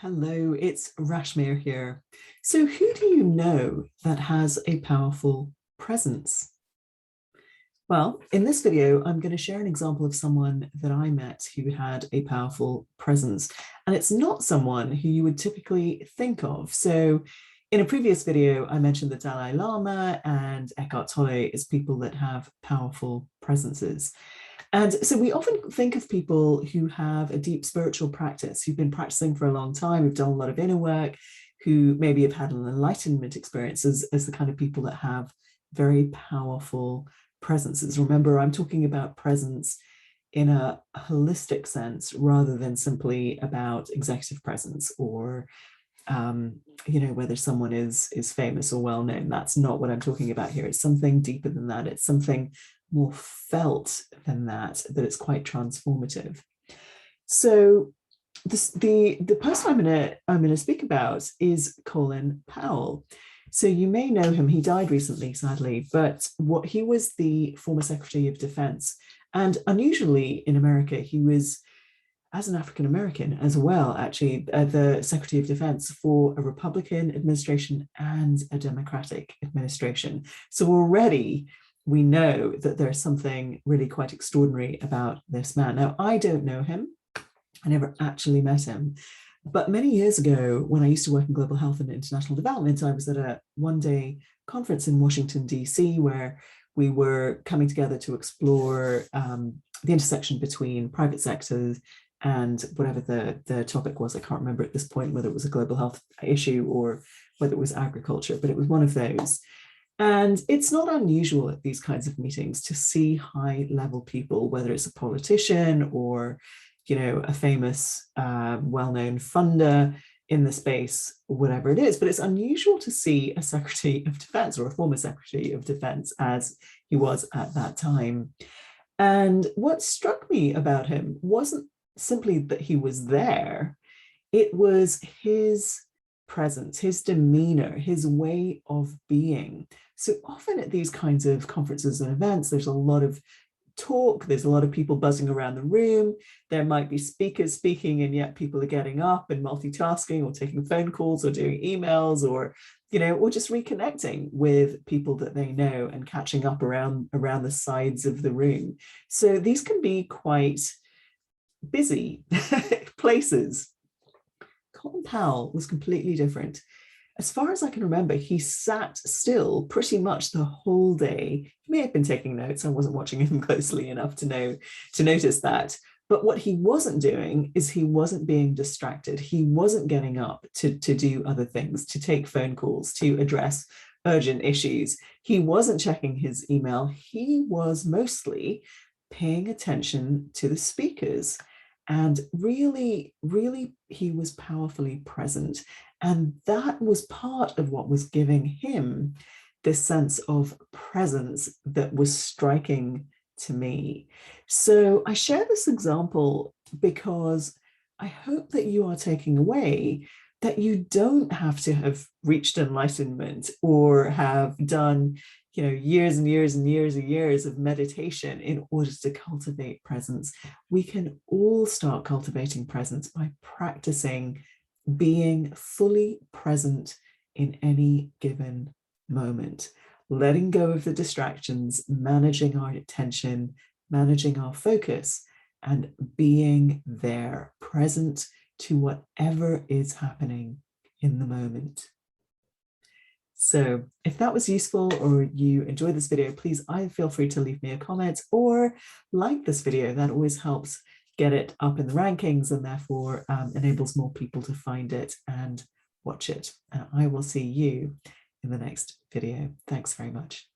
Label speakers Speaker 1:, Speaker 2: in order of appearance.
Speaker 1: Hello, it's Rashmir here. So, who do you know that has a powerful presence? Well, in this video, I'm going to share an example of someone that I met who had a powerful presence. And it's not someone who you would typically think of. So, in a previous video, I mentioned the Dalai Lama and Eckhart Tolle as people that have powerful presences. And so we often think of people who have a deep spiritual practice, who've been practicing for a long time, who've done a lot of inner work, who maybe have had an enlightenment experience as the kind of people that have very powerful presences. Remember, I'm talking about presence in a holistic sense rather than simply about executive presence or whether someone is famous or well known. That's not what I'm talking about here. It's something deeper than that. It's something more felt than that it's quite transformative. So the person I'm gonna speak about is Colin Powell. So you may know him. He died recently, sadly, but he was the former Secretary of Defense, and unusually in America, he was, as an African American as well, actually, the Secretary of Defense for a Republican administration and a Democratic administration. So already we know that there's something really quite extraordinary about this man. Now, I don't know him. I never actually met him. But many years ago, when I used to work in global health and international development, I was at a one-day conference in Washington, D.C., where we were coming together to explore the intersection between private sectors and whatever the topic was. I can't remember at this point whether it was a global health issue or whether it was agriculture, but it was one of those. And it's not unusual at these kinds of meetings to see high-level people, whether it's a politician or, a famous, well-known funder in the space, whatever it is. But it's unusual to see a Secretary of Defense or a former Secretary of Defense, as he was at that time. And what struck me about him wasn't simply that he was there, it was his presence, his demeanor, his way of being. So often at these kinds of conferences and events, there's a lot of talk, there's a lot of people buzzing around the room, there might be speakers speaking, and yet people are getting up and multitasking or taking phone calls or doing emails or just reconnecting with people that they know and catching up around the sides of the room. So these can be quite busy places. Colin Powell was completely different. As far as I can remember, he sat still pretty much the whole day. He may have been taking notes. I wasn't watching him closely enough to notice that. But what he wasn't doing is he wasn't being distracted. He wasn't getting up to do other things, to take phone calls, to address urgent issues. He wasn't checking his email. He was mostly paying attention to the speakers. And really, really, he was powerfully present. And that was part of what was giving him this sense of presence that was striking to me. So I share this example because I hope that you are taking away that you don't have to have reached enlightenment or have done years and years and years and years of meditation in order to cultivate presence. We can all start cultivating presence by practicing being fully present in any given moment, letting go of the distractions, managing our attention, managing our focus, and being there, present to whatever is happening in the moment. So if that was useful or you enjoyed this video, please either feel free to leave me a comment or like this video. That always helps get it up in the rankings and therefore enables more people to find it and watch it. I will see you in the next video. Thanks very much.